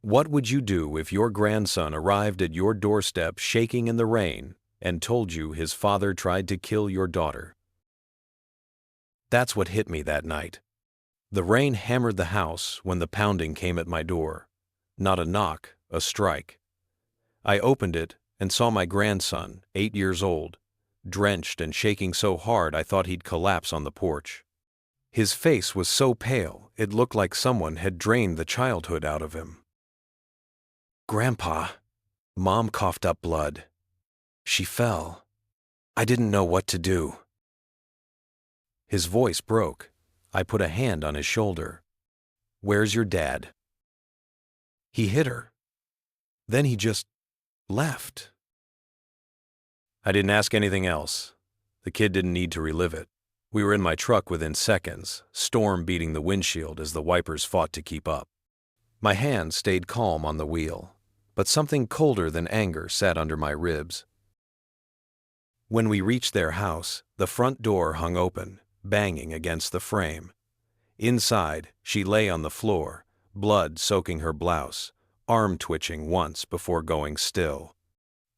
What would you do if your grandson arrived at your doorstep shaking in the rain and told you his father tried to kill your daughter? That's what hit me that night. The rain hammered the house when the pounding came at my door. Not a knock, a strike. I opened it and saw my grandson, 8 years old, drenched and shaking so hard I thought he'd collapse on the porch. His face was so pale it looked like someone had drained the childhood out of him. "Grandpa," Mom coughed up blood. "She fell. I didn't know what to do." His voice broke. I put a hand on his shoulder. "Where's your dad?" "He hit her. Then he just left." I didn't ask anything else. The kid didn't need to relive it. We were in my truck within seconds, storm beating the windshield as the wipers fought to keep up. My hand stayed calm on the wheel, but something colder than anger sat under my ribs. When we reached their house, the front door hung open, banging against the frame. Inside, she lay on the floor, blood soaking her blouse, arm twitching once before going still.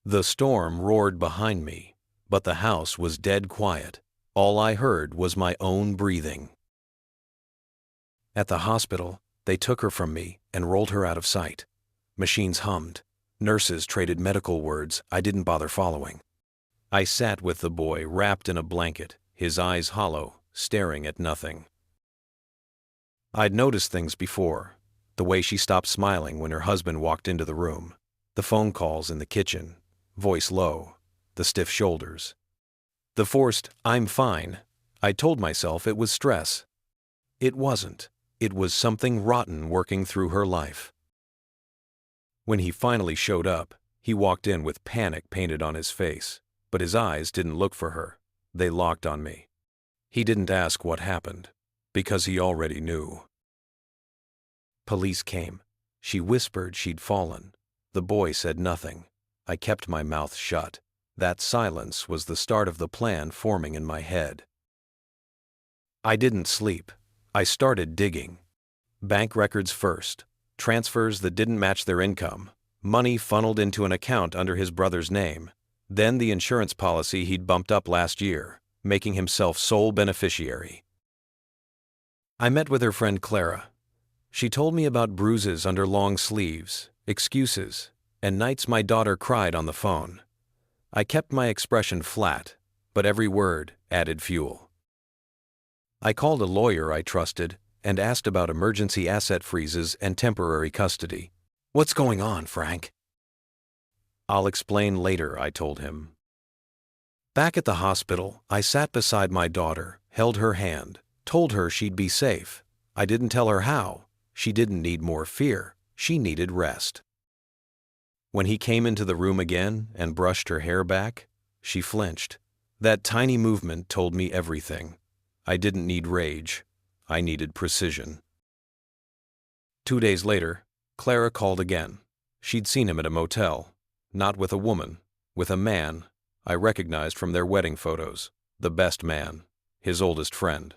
The storm roared behind me, but the house was dead quiet. All I heard was my own breathing. At the hospital, they took her from me and rolled her out of sight. Machines hummed. Nurses traded medical words I didn't bother following. I sat with the boy wrapped in a blanket, his eyes hollow, staring at nothing. I'd noticed things before. The way she stopped smiling when her husband walked into the room. The phone calls in the kitchen, voice low, the stiff shoulders. The forced, "I'm fine." I told myself it was stress. It wasn't. It was something rotten working through her life. When he finally showed up, he walked in with panic painted on his face, but his eyes didn't look for her. They locked on me. He didn't ask what happened, because he already knew. Police came. She whispered she'd fallen. The boy said nothing. I kept my mouth shut. That silence was the start of the plan forming in my head. I didn't sleep. I started digging. Bank records first. Transfers that didn't match their income. Money funneled into an account under his brother's name. Then the insurance policy he'd bumped up last year, making himself sole beneficiary. I met with her friend Clara. She told me about bruises under long sleeves, excuses, and nights my daughter cried on the phone. I kept my expression flat, but every word added fuel. I called a lawyer I trusted and asked about emergency asset freezes and temporary custody. "What's going on, Frank?" "I'll explain later," I told him. Back at the hospital, I sat beside my daughter, held her hand, told her she'd be safe. I didn't tell her how. She didn't need more fear. She needed rest. When he came into the room again and brushed her hair back, she flinched. That tiny movement told me everything. I didn't need rage. I needed precision. 2 days later, Clara called again. She'd seen him at a motel, not with a woman, with a man I recognized from their wedding photos, the best man, his oldest friend.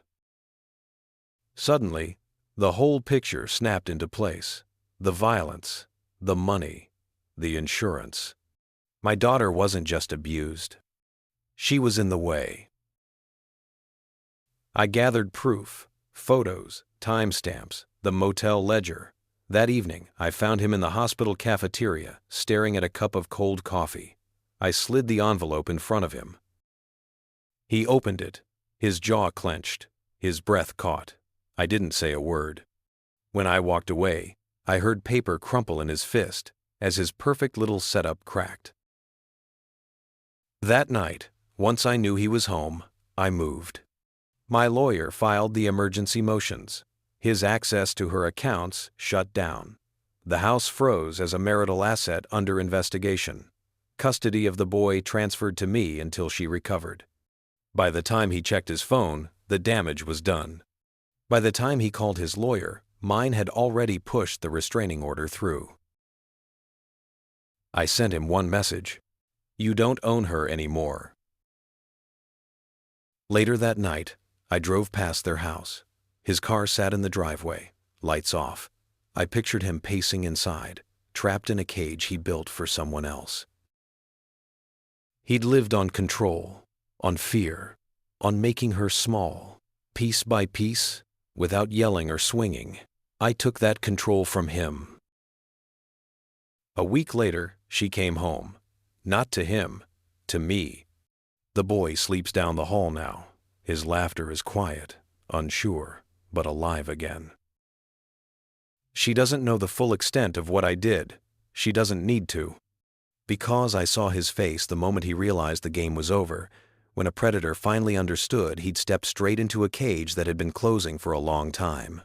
Suddenly, the whole picture snapped into place. The violence, the money, the insurance. My daughter wasn't just abused. She was in the way. I gathered proof, photos, timestamps, the motel ledger. That evening, I found him in the hospital cafeteria, staring at a cup of cold coffee. I slid the envelope in front of him. He opened it, his jaw clenched, his breath caught. I didn't say a word. When I walked away, I heard paper crumple in his fist as his perfect little setup cracked. That night, once I knew he was home, I moved. My lawyer filed the emergency motions. His access to her accounts shut down. The house froze as a marital asset under investigation. Custody of the boy transferred to me until she recovered. By the time he checked his phone, the damage was done. By the time he called his lawyer, mine had already pushed the restraining order through. I sent him one message: "You don't own her anymore." Later that night, I drove past their house. His car sat in the driveway, lights off. I pictured him pacing inside, trapped in a cage he built for someone else. He'd lived on control, on fear, on making her small, piece by piece, without yelling or swinging. I took that control from him. A week later, she came home. Not to him, to me. The boy sleeps down the hall now. His laughter is quiet, unsure, but alive again. She doesn't know the full extent of what I did. She doesn't need to. Because I saw his face the moment he realized the game was over, when a predator finally understood he'd stepped straight into a cage that had been closing for a long time.